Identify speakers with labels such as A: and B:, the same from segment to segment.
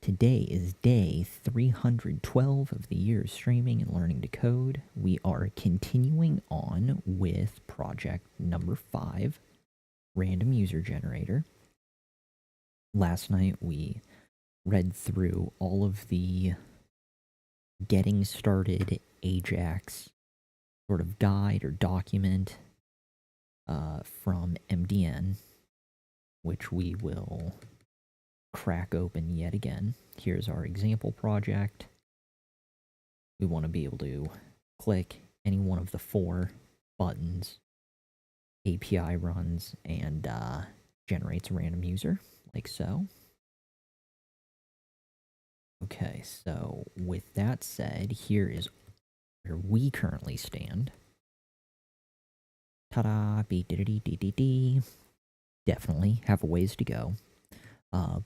A: Today is day 312 of the year of streaming and learning to code. We are continuing on with project number 5, Random User Generator. Last night we read through all of the getting started Ajax sort of guide or document from MDN, which we will crack open yet again. Here's our example project. We want to be able to click any one of the 4 buttons, API runs, and generates a random user, like so. Okay, so with that said, here is where we currently stand. Ta-da! Be-dee-dee-dee-dee-dee. Definitely have a ways to go.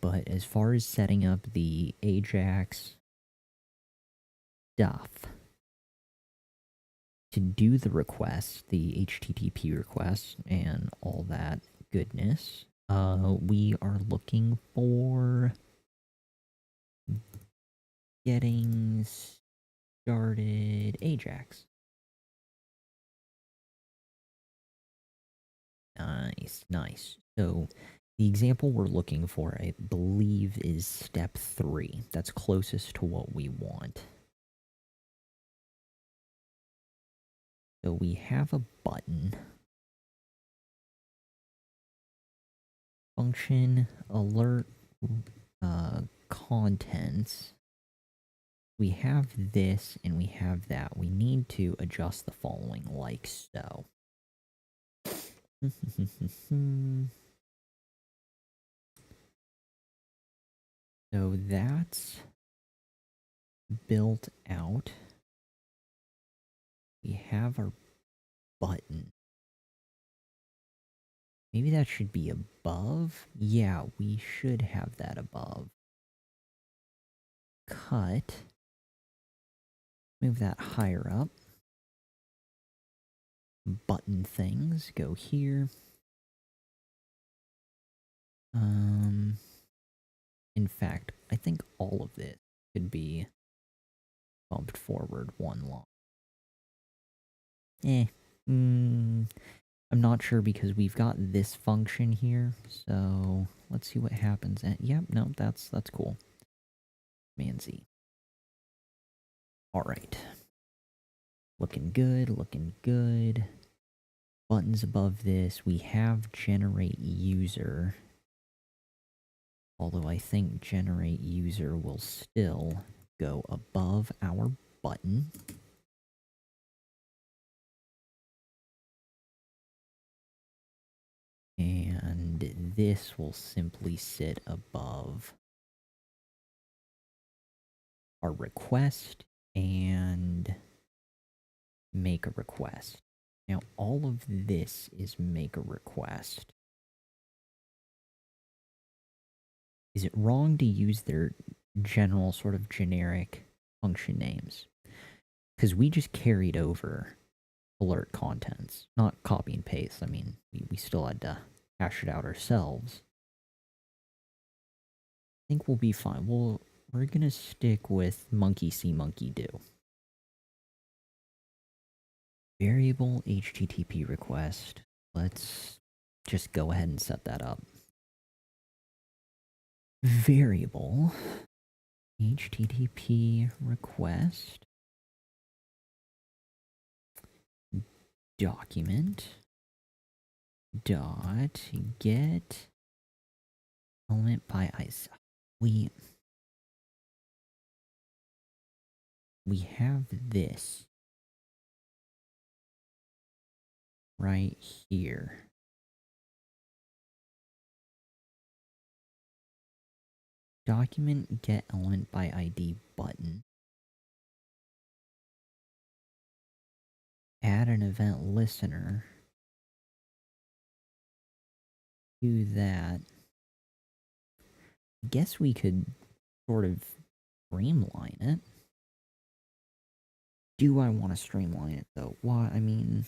A: But as far as setting up the Ajax stuff, to do the request, the HTTP request, and all that goodness, we are looking for getting started Ajax. Nice, nice. So the example we're looking for, I believe, is step 3. That's closest to what we want. So we have a button. Function alert contents. We have this and we have that. We need to adjust the following like so. So that's built out. We have our button. Maybe that should be above? Yeah, we should have that above. Cut. Move that higher up. Button things go here. In fact, I think all of this could be bumped forward one line. I'm not sure because we've got this function here, so let's see what happens. Yep, no, that's cool. Command Z. All right. Looking good, looking good. Buttons above this. We have generate user. Although I think generate user will still go above our button. And this will simply sit above our request and make a request. Now, all of this is make a request. Is it wrong to use their general sort of generic function names? Because we just carried over alert contents, not copy and paste. I mean, we still had to hash it out ourselves. I think we'll be fine. We're gonna stick with monkey see, monkey do. Variable HTTP request. Let's just go ahead and set that up. Variable HTTP request document dot get element by ISO. We have this right here. Document get element by ID button. Add an event listener. Do that. I guess we could sort of streamline it. Do I want to streamline it though? Why? I mean,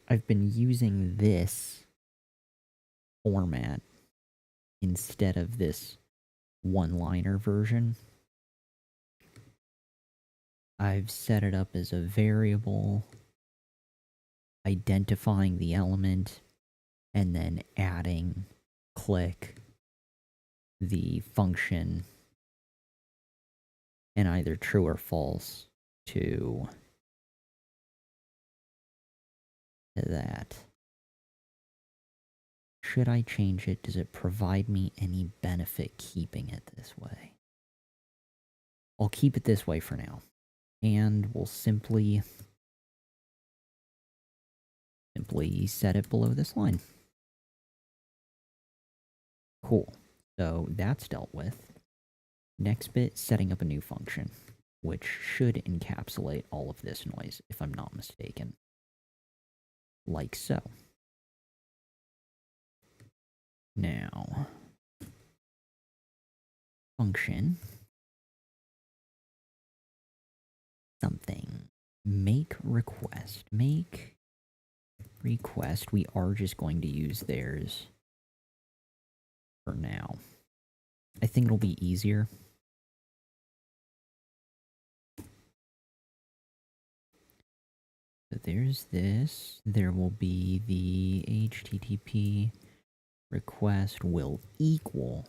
A: I've been using this format instead of this one-liner version, I've set it up as a variable identifying the element and then adding click the function and either true or false to that. Should I change it? Does it provide me any benefit keeping it this way? I'll keep it this way for now. And we'll simply set it below this line. Cool. So that's dealt with. Next bit, setting up a new function, which should encapsulate all of this noise, if I'm not mistaken. Like so. Now, function something. Make request. Make request. We are just going to use theirs for now. I think it'll be easier. So there's this. There will be the HTTP request will equal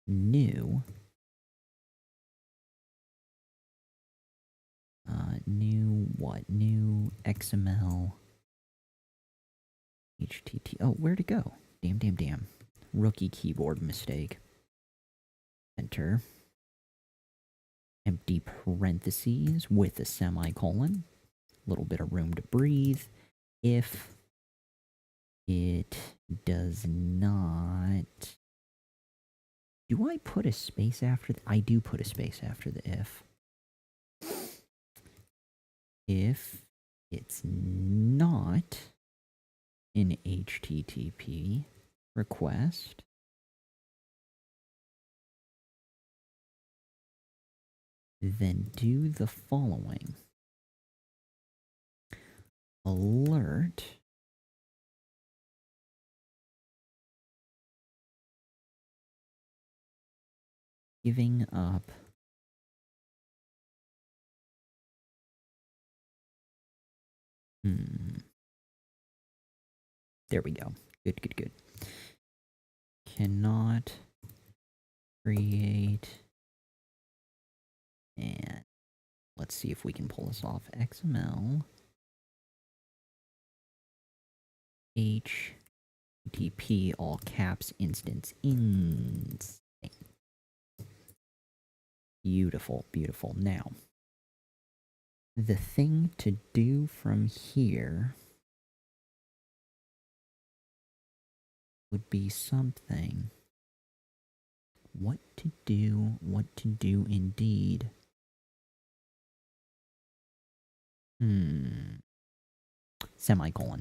A: new new XML HTTP. Oh, where'd it go? Damn. Rookie keyboard mistake. Enter. Empty parentheses with a semicolon. A little bit of room to breathe. If it does not... Do I put a space after I do put a space after the if. If it's not an HTTP request, then do the following. Alert giving up There we go. Good. Cannot create, and let's see if we can pull this off. XML HTTP all caps instance insane. Beautiful. Now, the thing to do from here would be something. What to do indeed. Semicolon.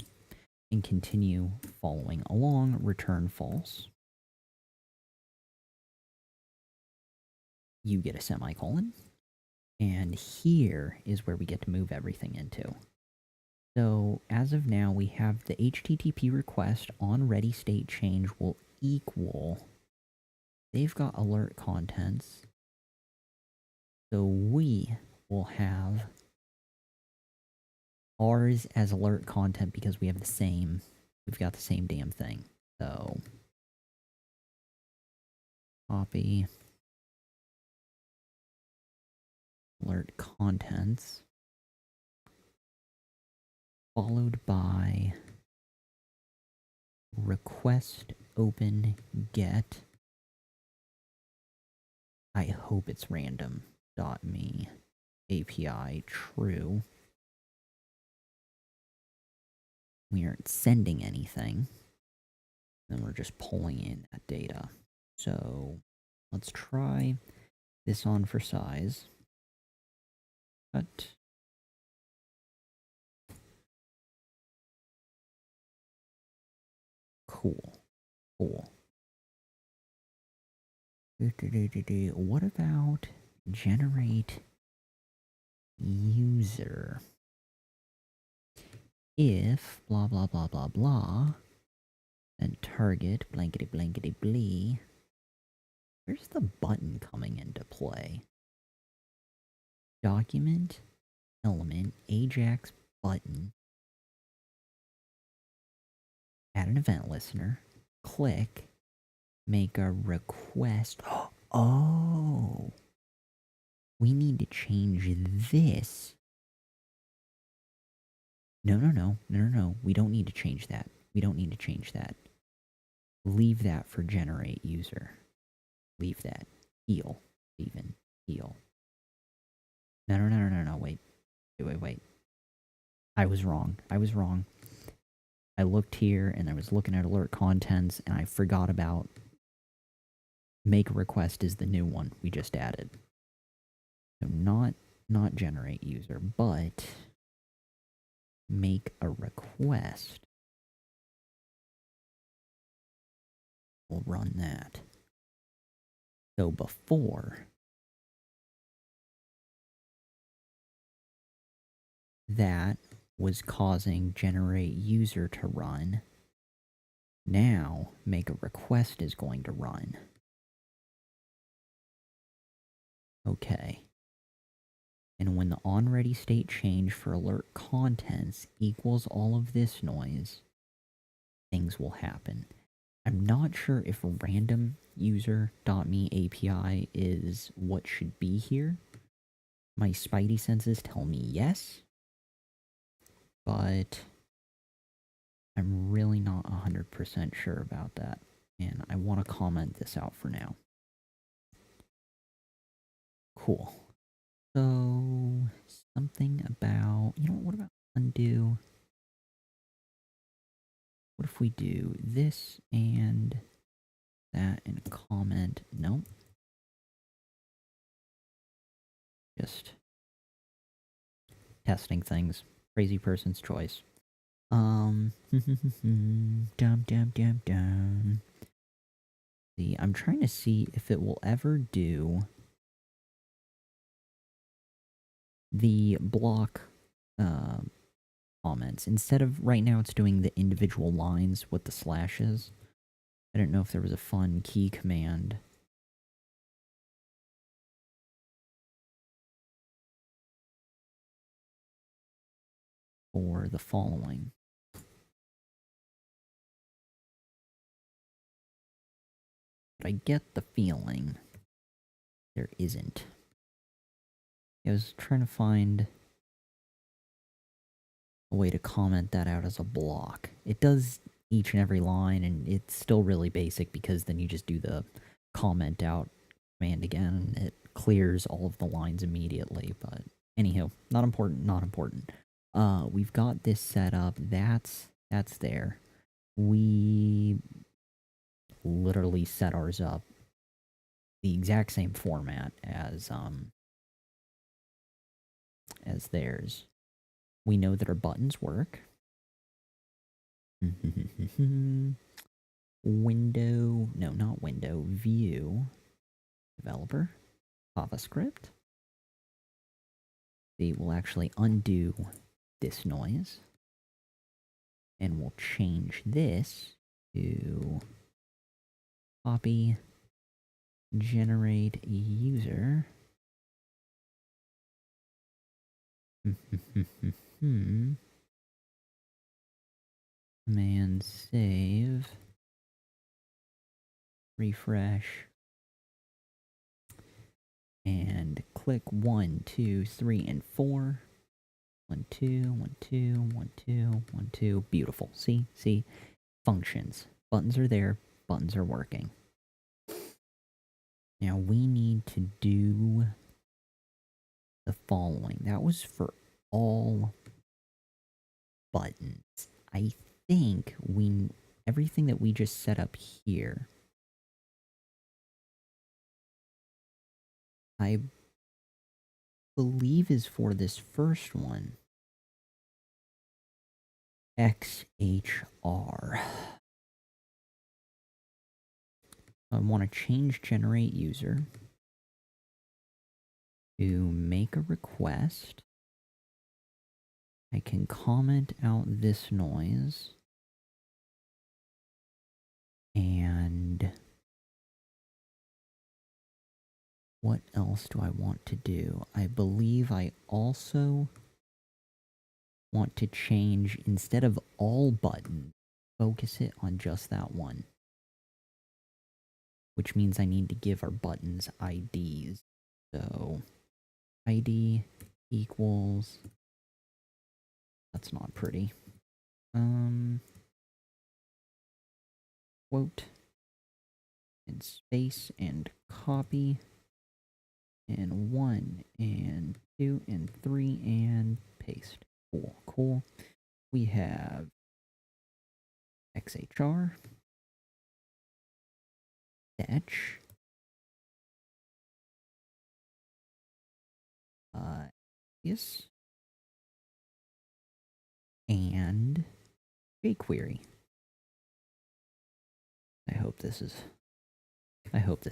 A: And continue following along, return false. You get a semicolon. And here is where we get to move everything into. So as of now, we have the HTTP request on ready state change will equal. They've got alert contents. So we will have ours as alert content because we have the same, we've got the same damn thing. So copy alert contents followed by request open get. I hope it's random.me API true. We aren't sending anything. Then we're just pulling in that data. So let's try this on for size. Cut. Cool. What about generate user? If blah blah blah blah blah Then target, blankety blankety blee. Where's the button coming into play? Document, element, Ajax button. Add an event listener. Click. Make a request. Oh! We need to change this. No. We don't need to change that. We don't need to change that. Leave that for generate user. Leave that. Heal. Even. Heal. No. Wait. I was wrong. I looked here and I was looking at alert contents and I forgot about make a request is the new one we just added. So not generate user, but make a request. We'll run that. So before that was causing generate user to run. Now make a request is going to run. Okay. And when the onReady state change for alert contents equals all of this noise, things will happen. I'm not sure if random user.me API is what should be here. My spidey senses tell me yes, but I'm really not 100% sure about that. And I want to comment this out for now. Cool. So, something about, what about undo? What if we do this and that and comment? Nope. Just testing things. Crazy person's choice. Dum. See, I'm trying to see if it will ever do the block comments. Instead of right now it's doing the individual lines with the slashes. I don't know if there was a fun key command for the following. But I get the feeling there isn't. I was trying to find a way to comment that out as a block. It does each and every line, and it's still really basic because then you just do the comment out command again, and it clears all of the lines immediately. But anyhow, not important. We've got this set up. That's there. We literally set ours up the exact same format as theirs. We know that our buttons work. Window, no, not window, view, developer, JavaScript. We will actually undo this noise. And we'll change this to copy, generate user. Command save. Refresh. And click 1, 2, 3, and 4. 1, 2, 1, 2, 1, 2, 1, 2. Beautiful. See? Functions. Buttons are there. Buttons are working. Now we need to do the following. That was for all buttons. I think everything that we just set up here, I believe is for this first one. XHR. I want to change generate user to make a request. I can comment out this noise. And what else do I want to do? I believe I also want to change, instead of all buttons, focus it on just that one. Which means I need to give our buttons IDs. So, ID equals... That's not pretty. Quote, and space, and copy, and 1, and 2, and 3, and paste. Cool, cool. We have XHR, fetch, yes, and jQuery. I hope this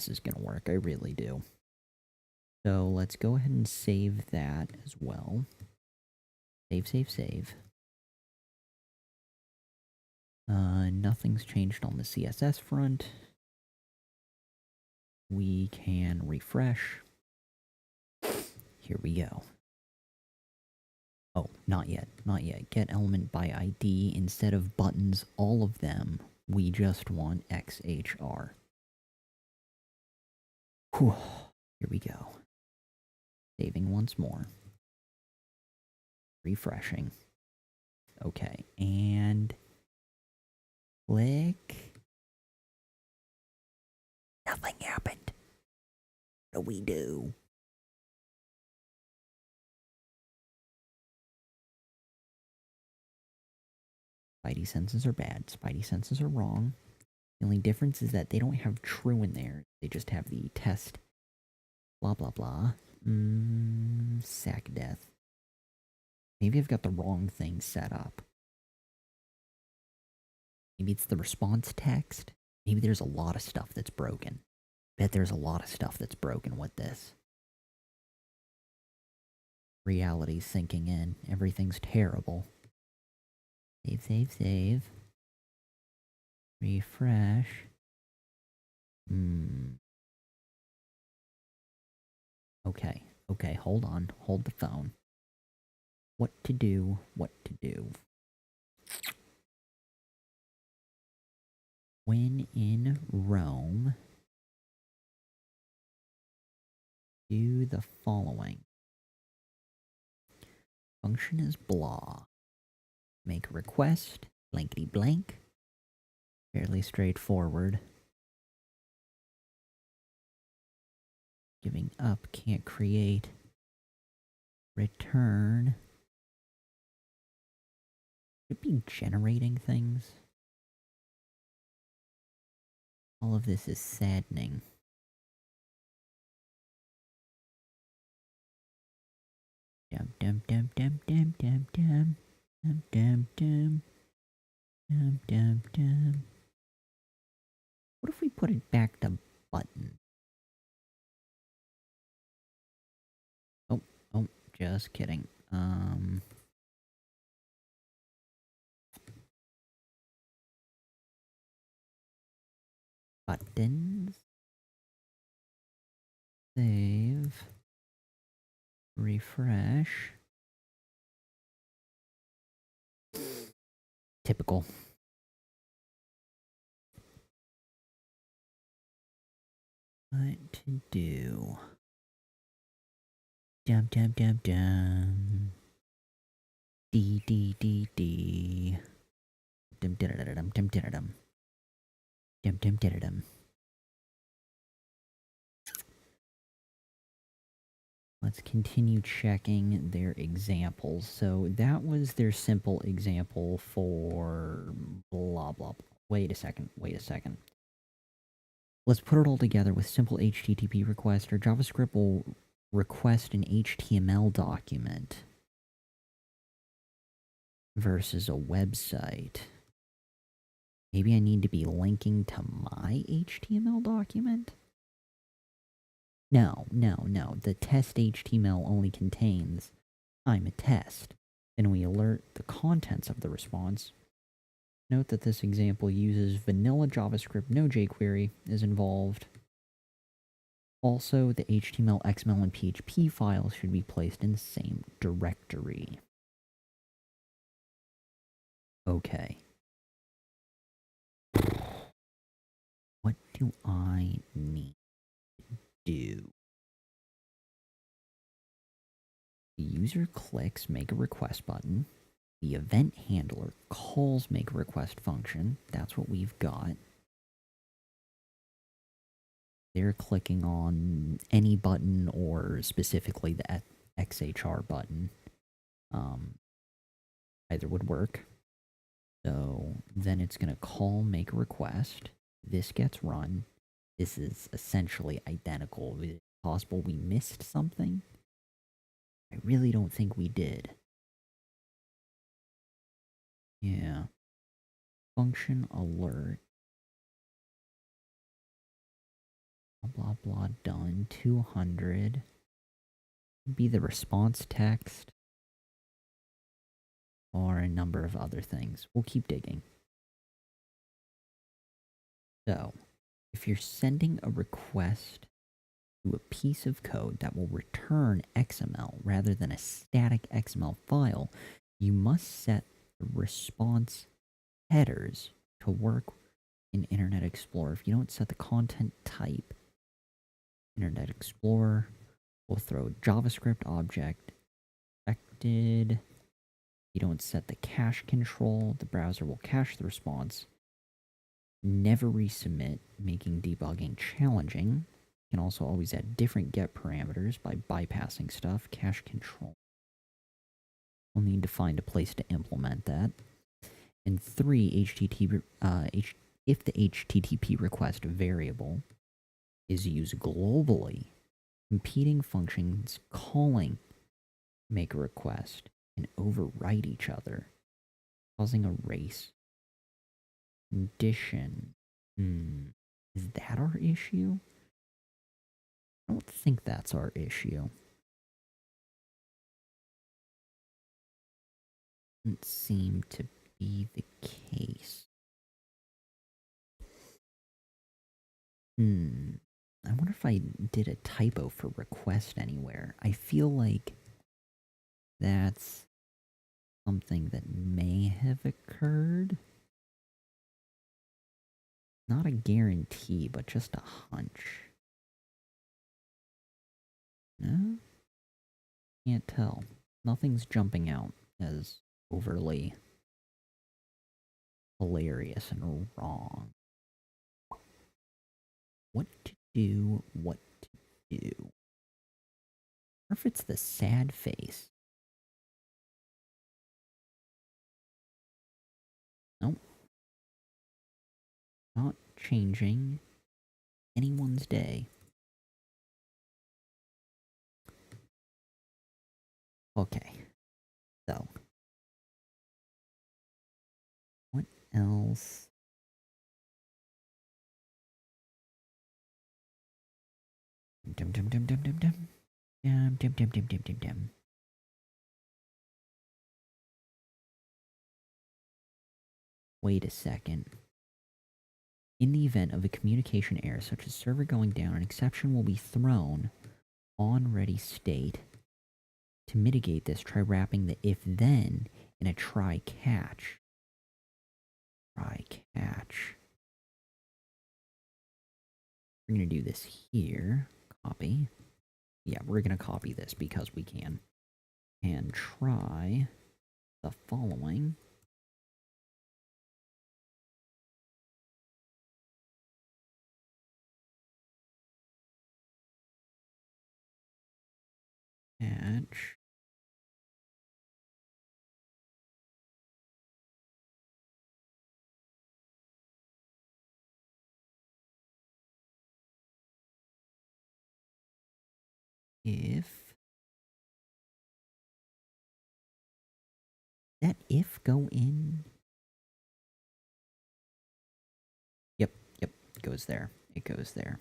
A: is gonna work. I really do. So let's go ahead and save that as well. Save, save, save. Nothing's changed on the CSS front. We can refresh. Here we go. Oh, not yet, not yet. Get element by ID. Instead of buttons, all of them, we just want XHR. Whew. Here we go. Saving once more. Refreshing. Okay, and click. Nothing happened. What do we do? Spidey senses are bad. Spidey senses are wrong. The only difference is that they don't have true in there. They just have the test. Blah, blah, blah. Sack death. Maybe I've got the wrong thing set up. Maybe it's the response text. Maybe there's a lot of stuff that's broken. Bet there's a lot of stuff that's broken with this. Reality's sinking in. Everything's terrible. Save, save, save. Refresh. Okay, okay, hold on. Hold the phone. What to do, what to do. When in Rome, do the following. Function is blah. Make a request, blankety blank. Fairly straightforward. Giving up, can't create. Return. Should be generating things. All of this is saddening. Dum dum dum dum dum dum dum dum dum dum dum dum dum. What if we put it back to button? Oh, just kidding. Buttons. Save. Refresh. Typical. What to do? Dum dum dum dum. D D D D. Dum dum dum dum dum dum dum. Dum dum dum dum. Let's continue checking their examples. So that was their simple example for blah, blah, blah. Wait a second. Let's put it all together with simple HTTP request. Or JavaScript will request an HTML document versus a website. Maybe I need to be linking to my HTML document? No. The test HTML only contains I'm a test. And we alert the contents of the response Note that this example uses vanilla JavaScript, no jQuery is involved. Also, the HTML, XML, and PHP files should be placed in the same directory. Okay. What do I need to do? The user clicks make a request button. The event handler calls make a request function. That's what we've got. They're clicking on any button or specifically the XHR button. Either would work. So then it's going to call make a request. This gets run. This is essentially identical. Is it possible we missed something? I really don't think we did. Yeah. Function alert. Blah, blah, blah, done. 200. Be the response text. Or a number of other things. We'll keep digging. So, if you're sending a request to a piece of code that will return XML rather than a static XML file, you must set the response headers to work in Internet Explorer. If you don't set the content type, Internet Explorer will throw JavaScript object expected. You don't set the cache control, the browser will cache the response. Never resubmit, making debugging challenging. You can also always add different get parameters by bypassing stuff. Cache control. We'll need to find a place to implement that. And 3, if the HTTP request variable is used globally, competing functions calling make a request and overwrite each other, causing a race. Condition. Is that our issue? I don't think that's our issue. Doesn't seem to be the case. I wonder if I did a typo for request anywhere. I feel like that's something that may have occurred. Not a guarantee, but just a hunch. No? Can't tell. Nothing's jumping out as overly hilarious and wrong. What to do, what to do. Or if it's the sad face. Nope. Not changing anyone's day. Okay. So. What else? Dum dum dum dum dum dum. Dum dum dum dum dum dum dum. Wait a second. In the event of a communication error such as server going down, an exception will be thrown on ready state. To mitigate this, try wrapping the if then in a try catch. Try catch. We're going to do this here. Copy. Yeah, we're going to copy this because we can. And try the following. Catch. If. That if go in? Yep, it goes there. It goes there.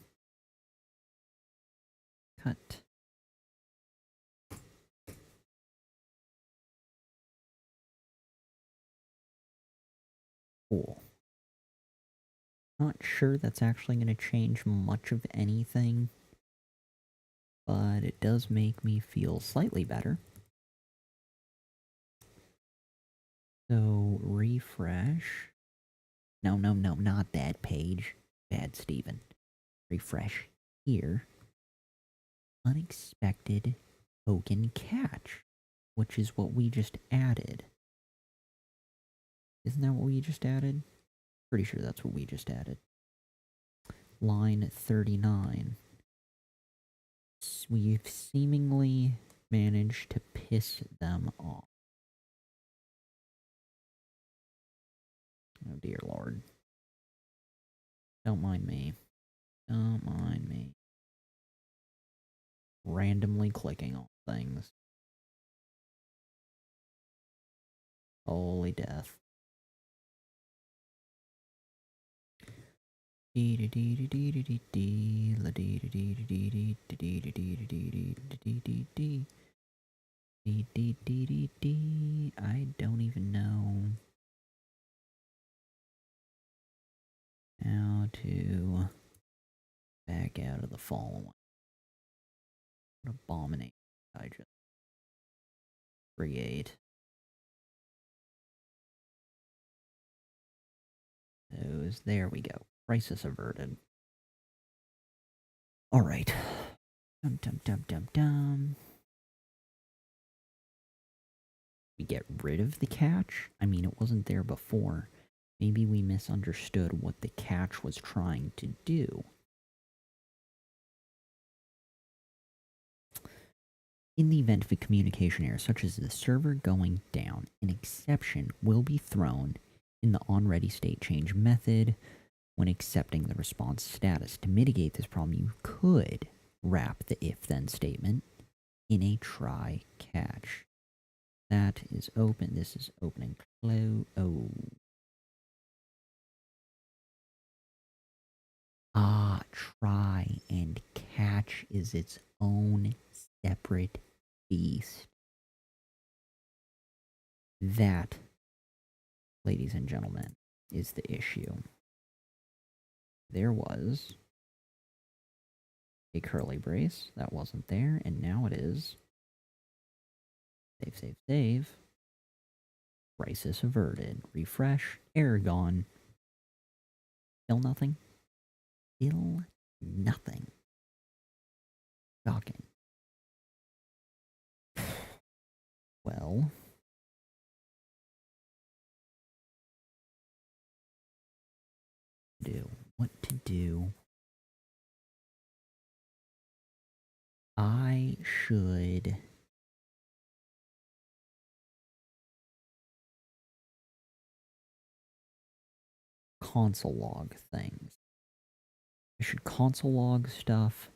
A: Cut. Cool. Not sure that's actually going to change much of anything, but it does make me feel slightly better. So, refresh. No, not that page. Bad Steven. Refresh here. Unexpected token catch, which is what we just added. Isn't that what we just added? Pretty sure that's what we just added. Line 39. We've seemingly managed to piss them off. Oh dear lord. Don't mind me. Don't mind me. Randomly clicking on things. Holy death. I don't even know how to back out of the following. What abomination I just create. Those, there we go. Crisis averted. Alright. Dum dum dum dum dum. We get rid of the catch? I mean, it wasn't there before. Maybe we misunderstood what the catch was trying to do. In the event of a communication error, such as the server going down, an exception will be thrown in the onReady state change method when accepting the response status. To mitigate this problem, you could wrap the if-then statement in a try catch. That is open. This is opening close. Oh. Ah, try and catch is its own separate beast. That, ladies and gentlemen, is the issue. There was a curly brace that wasn't there, and now it is. Save, save, save. Crisis averted. Refresh. Error gone. Still nothing. Still nothing. Shocking. Well. What to do? I should console log things. I should console log stuff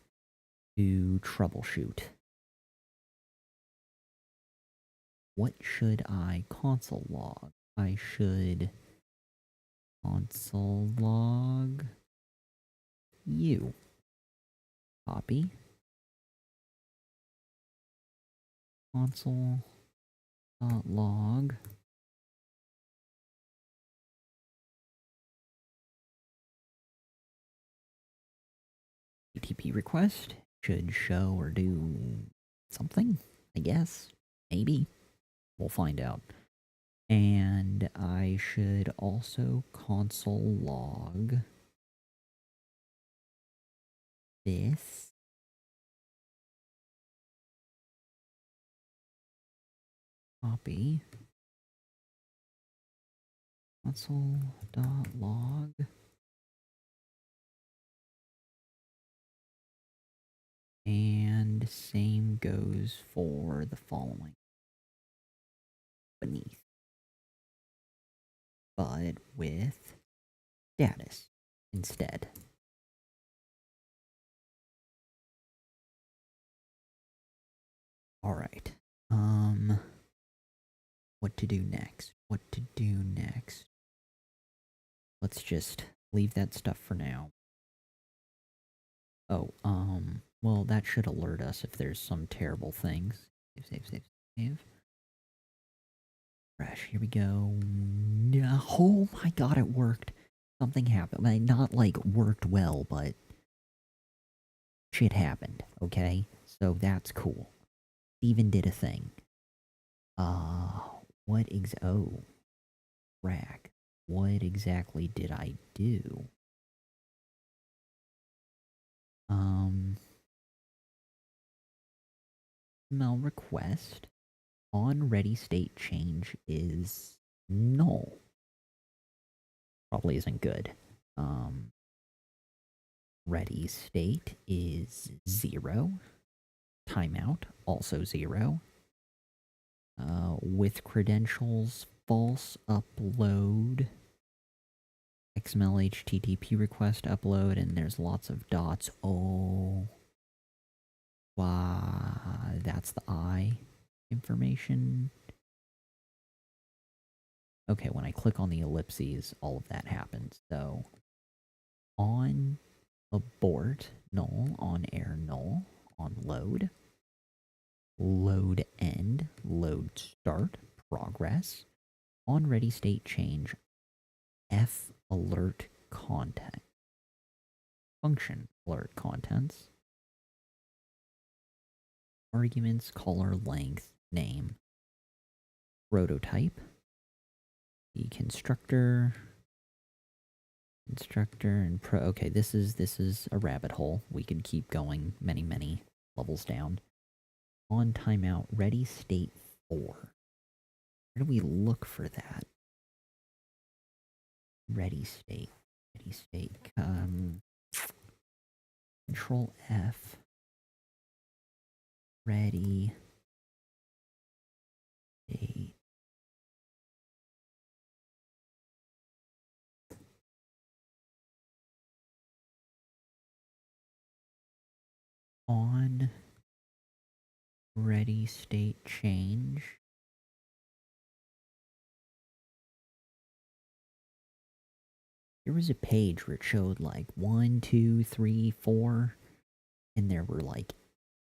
A: to troubleshoot. What should I console log? I should console log you. Copy. Console log. HTTP request should show or do something, I guess. Maybe. We'll find out. And I should also console log this. Copy. Console.log. And same goes for the following. Beneath. But with status instead. Alright. What to do next? What to do next? Let's just leave that stuff for now. Oh, well, that should alert us if there's some terrible things. Save, save, save, save. Refresh. Here we go. No, oh my god, it worked. Something happened. Not like worked well, but shit happened, okay? So that's cool. Steven did a thing. What oh, rack. What exactly did I do? Email request on ready state change is null. Probably isn't good. Ready state is 0. Timeout, also 0. With credentials, false upload. XML HTTP request upload, and there's lots of dots. Oh. Wow, that's the I information. Okay, when I click on the ellipses, all of that happens. So, on abort, null, on air, null, on load, load end, load start, progress, on ready state change, F alert content, function alert contents, arguments, color, length, name, prototype, the constructor, and pro. Okay, this is a rabbit hole. We could keep going many levels down. On timeout, ready state 4. Where do we look for that? Ready state. Control F. Ready state. On ready state change. There was a page where it showed like 1, 2, 3, 4, and there were like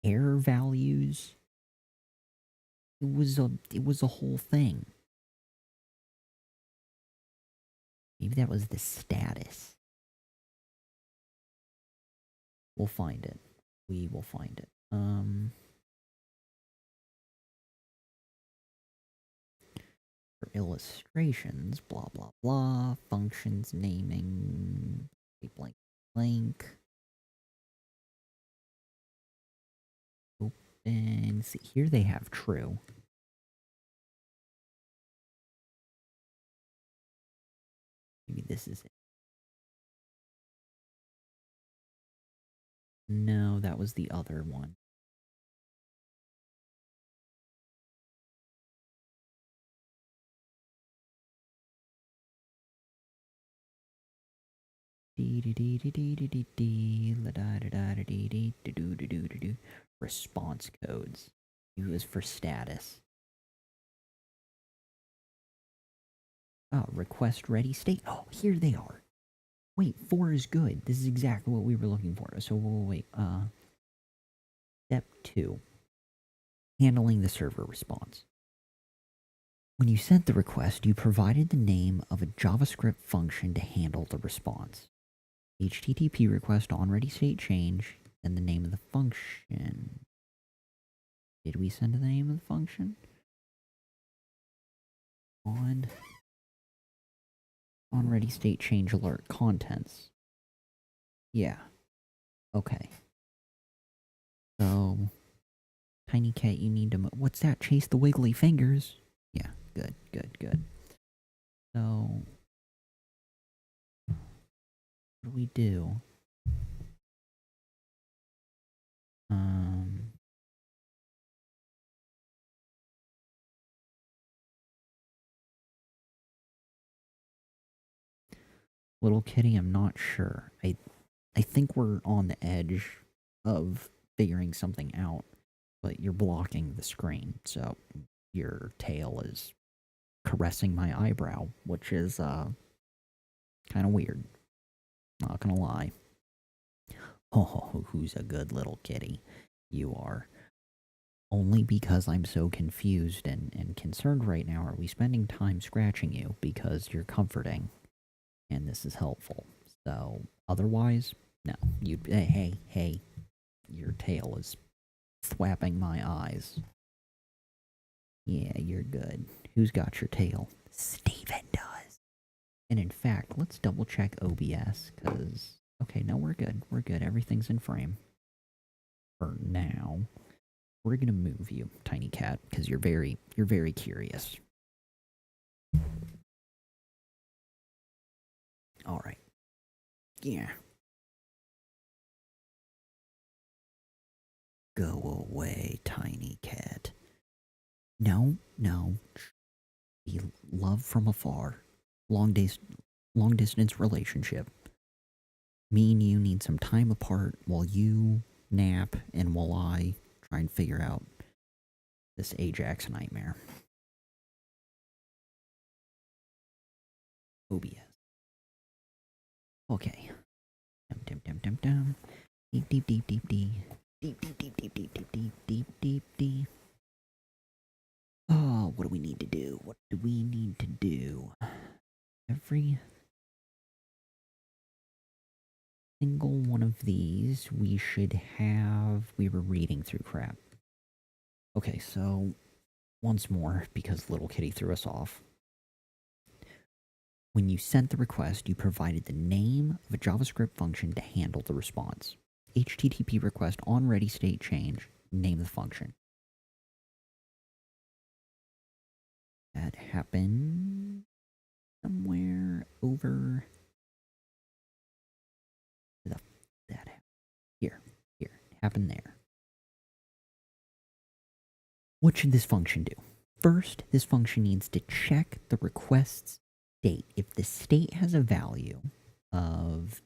A: error values. It was a whole thing. Maybe that was the status. We'll find it. We will find it. For illustrations, blah blah blah, functions, naming, blank blank. Open. See, here they have true. Maybe this is it. No, that was the other one. Response codes. Use for status. Oh, request ready state. Oh, here they are. Wait, 4 is good. This is exactly what we were looking for. So wait. Step 2. Handling the server response. When you sent the request, you provided the name of a JavaScript function to handle the response. HTTP request on ready state change, and the name of the function. Did we send the name of the function? On ready state change alert contents. Yeah. Okay. So, Tiny Cat, you need to. What's that? Chase the wiggly fingers. Yeah. Good. So, what do we do? Little kitty, I'm not sure. I think we're on the edge of figuring something out, but you're blocking the screen, so your tail is caressing my eyebrow, which is kind of weird. Not gonna lie. Oh, who's a good little kitty? You are. Only because I'm so confused and concerned right now are we spending time scratching you because you're comforting and this is helpful. So, otherwise, no. You hey, your tail is thwapping my eyes. Yeah, you're good. Who's got your tail? Steven does. And in fact, let's double check OBS, because... Okay, no, we're good. We're good. Everything's in frame. For now. We're gonna move you, tiny cat, because you're very curious. Alright. Yeah. Go away, tiny cat. No, no. Be love from afar. Long distance relationship. Me and you need some time apart while you nap and while I try and figure out this Ajax nightmare. OBS. Okay. Dum dum dum dum. Deep deep deep deep deep. Deep deep deep deep deep deep deep deep deep deep. Oh, what do we need to do? What do we need to do? Every single one of these we should have... We were reading through crap. Okay, so once more, because little kitty threw us off. When you sent the request, you provided the name of a JavaScript function to handle the response. HTTP request on ready state change, name the function. That happened somewhere over... That happened. Here, happened there. What should this function do? First, this function needs to check the request's state. If the state has a value of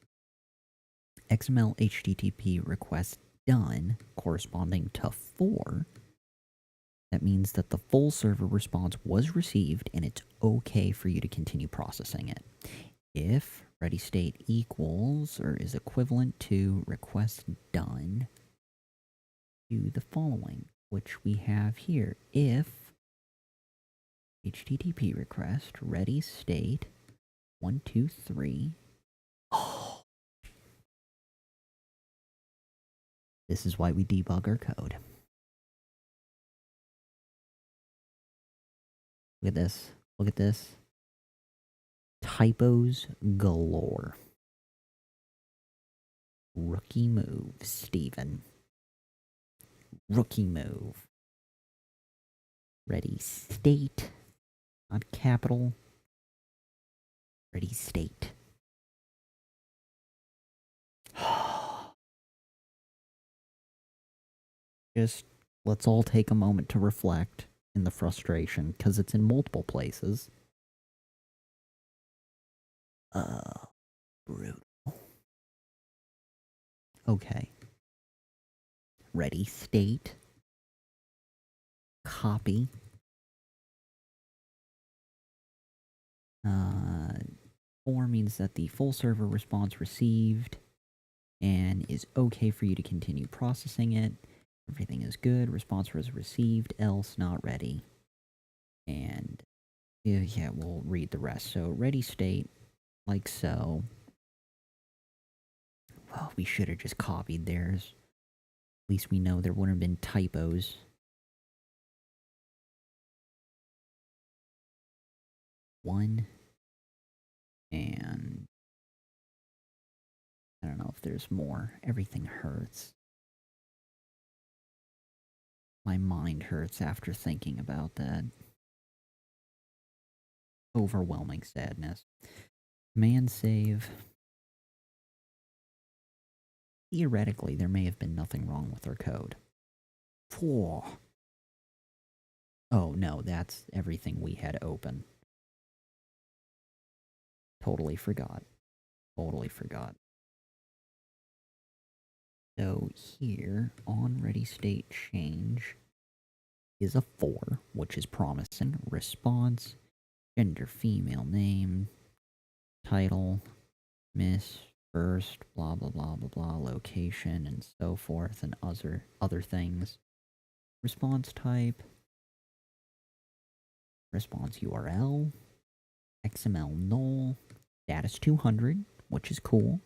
A: XML HTTP request done corresponding to 4, that means that the full server response was received and it's okay for you to continue processing it. If ready state equals or is equivalent to request done, do the following, which we have here. If HTTP request ready state 123. Oh, this is why we debug our code. Look at this. Look at this. Typos galore. Rookie move, Steven. Rookie move. Ready state. Not capital. Ready state. Just let's all take a moment to reflect in the frustration, because it's in multiple places. Brutal. Okay. Ready state. Copy. 4 means that the full server response received and is okay for you to continue processing it. Everything is good. Response was received, else not ready. And yeah, we'll read the rest. So ready state, like so. Well, we should have just copied theirs. At least we know there wouldn't have been typos. One. And I don't know if there's more. Everything hurts. My mind hurts after thinking about that. Overwhelming sadness. Command save. Theoretically, there may have been nothing wrong with our code. Oh no, that's everything we had open. Totally forgot. Totally forgot. So here, on ready state change is a 4, which is promising. Response, gender female, name, title, miss, first, blah blah blah blah blah, location, and so forth, and other things. response type, response URL, XML null, status 200, which is cool.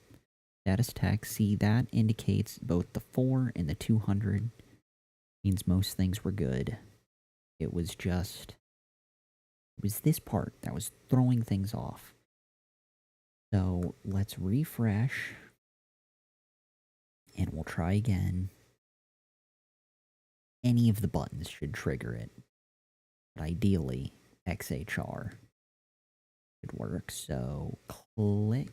A: Status text, see that indicates both the 4 and the 200, means most things were good. It was this part that was throwing things off. So let's refresh and we'll try again. Any of the buttons should trigger it. But ideally, XHR should work. So click.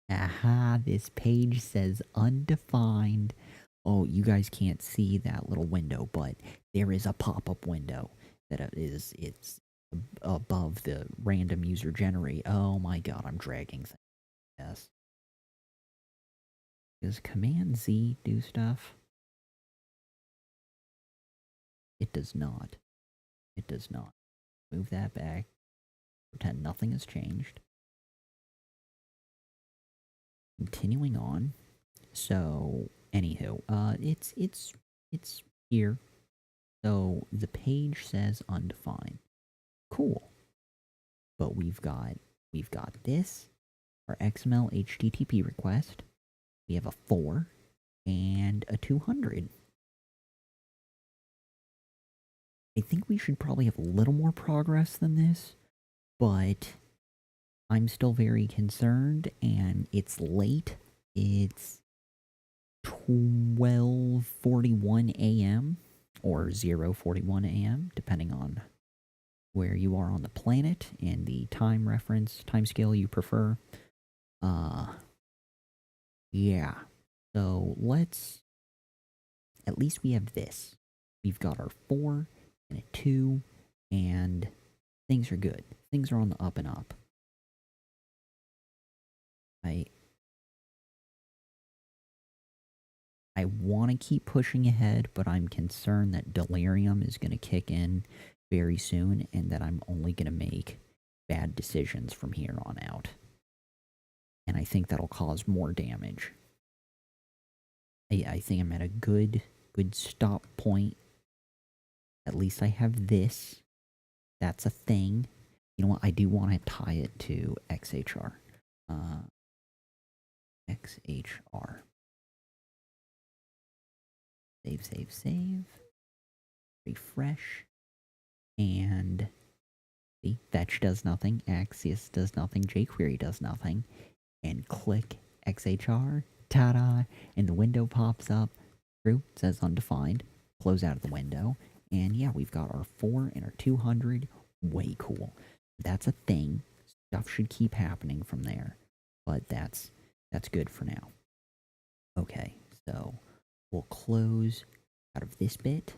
A: Aha, this page says undefined. Oh, you guys can't see that little window, but there is a pop-up window that it's above the random user generate. Oh my god, I'm dragging things. Yes. Does Command Z do stuff? It does not. It does not. Move that back. Pretend nothing has changed. Continuing on. So, anywho, it's here. So the page says undefined. Cool. But we've got this, our XML HTTP request. We have a 4 and a 200. I think we should probably have a little more progress than this, but I'm still very concerned, and it's late. It's 12:41 a.m. or 0:41 a.m., depending on where you are on the planet and the time scale you prefer. Yeah. So at least we have this. We've got our 4 and a 2, and things are good. Things are on the up and up. I want to keep pushing ahead, but I'm concerned that delirium is going to kick in very soon and that I'm only going to make bad decisions from here on out. And I think that'll cause more damage. I think I'm at a good stop point. At least I have this. That's a thing. You know what? I do want to tie it to XHR. XHR. Save. Refresh. And see, fetch does nothing. Axios does nothing. jQuery does nothing. And click XHR. Ta-da! And the window pops up. True. It says undefined. Close out of the window. And yeah, we've got our 4 and our 200. Way cool. That's a thing. Stuff should keep happening from there. But that's good for now. Okay, so we'll close out of this bit.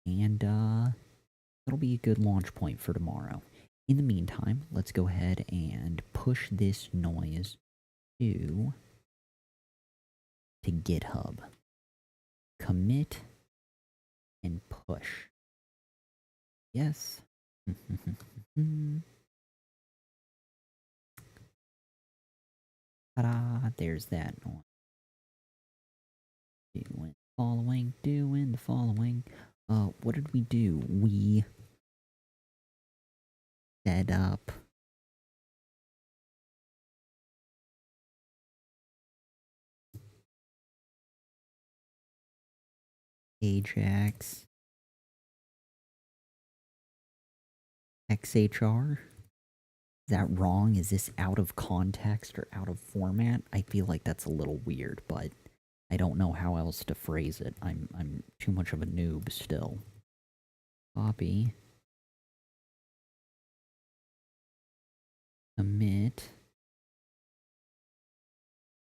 A: And that'll be a good launch point for tomorrow. In the meantime, let's go ahead and push this noise to GitHub. Commit and push. Yes. Ta-da, there's that noise. Doing the following. What did we do? We set up Ajax XHR. Is that wrong? Is this out of context or out of format? I feel like that's a little weird, but I don't know how else to phrase it. I'm too much of a noob still. Copy. Commit.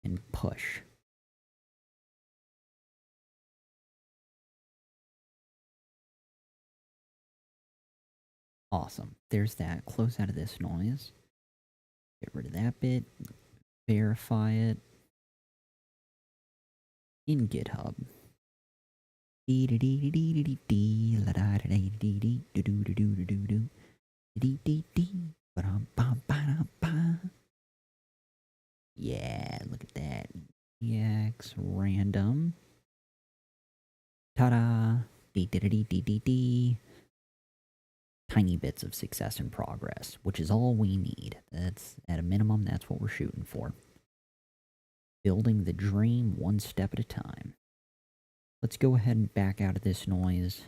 A: And push. Awesome. There's that. Close out of this noise. Get rid of that bit. Verify it. In GitHub. Yeah, look at that. EX random. Ta-da! Dee-dee-dee-dee-dee-dee. Tiny bits of success and progress, which is all we need. That's, at a minimum, that's what we're shooting for. Building the dream one step at a time. Let's go ahead and back out of this noise.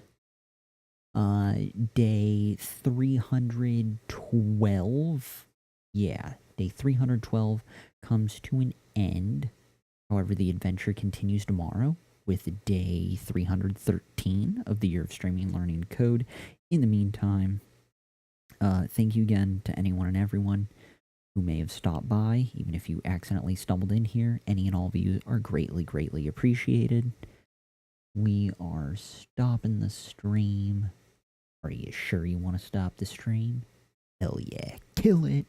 A: Day 312. Yeah, day 312 comes to an end. However, the adventure continues tomorrow with day 313 of the Year of Streaming, Learning to Code. In the meantime, thank you again to anyone and everyone who may have stopped by, even if you accidentally stumbled in here. Any and all of you are greatly, greatly appreciated. We are stopping the stream. Are you sure you want to stop the stream? Hell yeah, kill it!